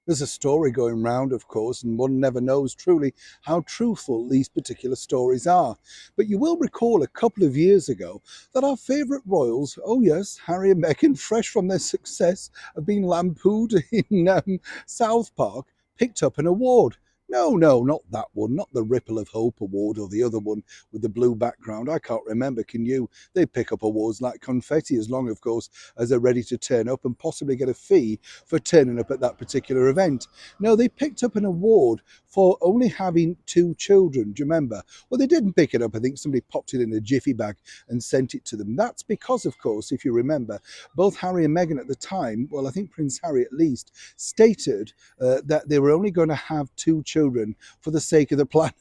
There's a story going round, of course, and one never knows truly how truthful these particular stories are. But you will recall a couple of years ago that our favourite royals, oh yes, Harry and Meghan, fresh from their success of being lampooned in South Park, picked up an award. No, not that one, not the Ripple of Hope Award or the other one with the blue background. I can't remember, can you? They pick up awards like confetti as long, of course, as they're ready to turn up and possibly get a fee for turning up at that particular event. No, they picked up an award for only having two children. Do you remember? Well, they didn't pick it up. I think somebody popped it in a jiffy bag and sent it to them. That's because, of course, if you remember, both Harry and Meghan at the time, well, I think Prince Harry at least, stated that they were only going to have two children for the sake of the planet.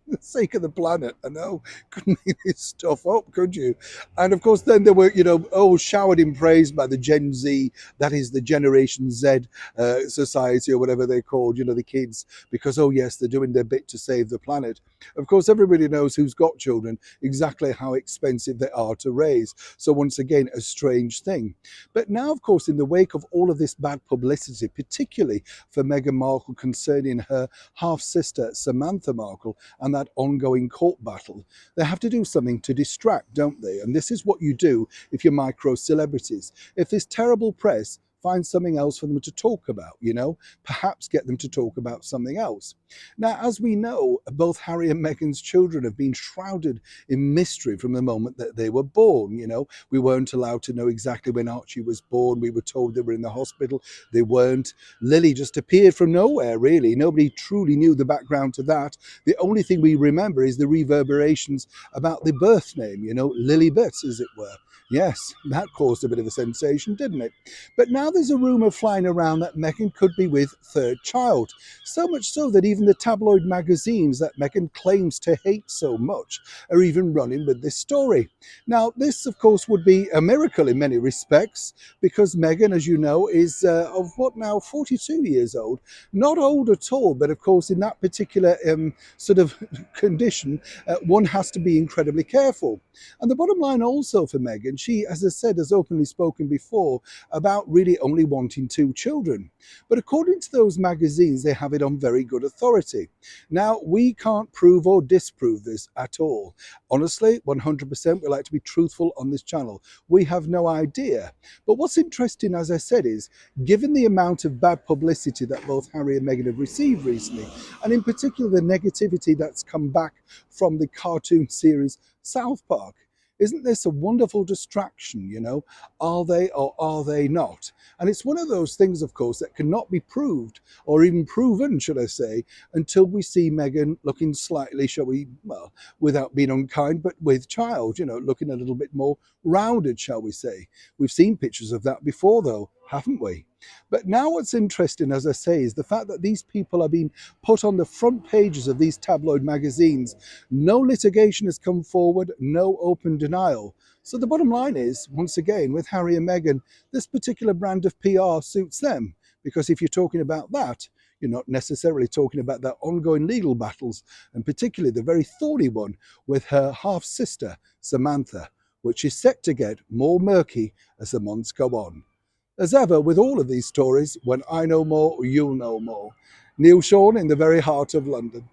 The sake of the planet. I know, couldn't make this stuff up, could you? And of course, then they were, showered in praise by the Gen Z, that is the Generation Z society or whatever they're called, the kids, because, oh yes, they're doing their bit to save the planet. Of course, everybody knows who's got children exactly how expensive they are to raise. So once again, a strange thing. But now, of course, in the wake of all of this bad publicity, particularly for Meghan Markle concerning her half-sister Samantha Markle and that ongoing court battle, they have to do something to distract, don't they? And this is what you do if you're micro celebrities. If there's terrible press, find something else for them to talk about, perhaps get them to talk about something else. Now, as we know, both Harry and Meghan's children have been shrouded in mystery from the moment that they were born. We weren't allowed to know exactly when Archie was born. We were told they were in the hospital. They weren't. Lily just appeared from nowhere, really. Nobody truly knew the background to that. The only thing we remember is the reverberations about the birth name, Lilibet, as it were. Yes, that caused a bit of a sensation, didn't it? But now there's a rumour flying around that Meghan could be with third child. So much so that even the tabloid magazines that Meghan claims to hate so much are even running with this story. Now, this, of course, would be a miracle in many respects because Meghan, as you know, is of what now, 42 years old. Not old at all, but of course, in that particular sort of condition, one has to be incredibly careful. And the bottom line also for Meghan, she, as I said, has openly spoken before about really only wanting two children. But according to those magazines, they have it on very good authority. Now, we can't prove or disprove this at all. Honestly, 100%, we like to be truthful on this channel. We have no idea. But what's interesting, as I said, is given the amount of bad publicity that both Harry and Meghan have received recently, and in particular the negativity that's come back from the cartoon series South Park, isn't this a wonderful distraction, Are they or are they not? And it's one of those things, of course, that cannot be proved or even proven, should I say, until we see Meghan looking slightly, well, without being unkind, but with child, looking a little bit more rounded, shall we say. We've seen pictures of that before, though, haven't we? But now what's interesting, as I say, is the fact that these people are being put on the front pages of these tabloid magazines. No litigation has come forward, no open denial. So the bottom line is, once again, with Harry and Meghan, this particular brand of PR suits them. Because if you're talking about that, you're not necessarily talking about their ongoing legal battles, and particularly the very thorny one with her half-sister, Samantha, which is set to get more murky as the months go on. As ever, with all of these stories, when I know more, you'll know more. Neil Sean in the very heart of London.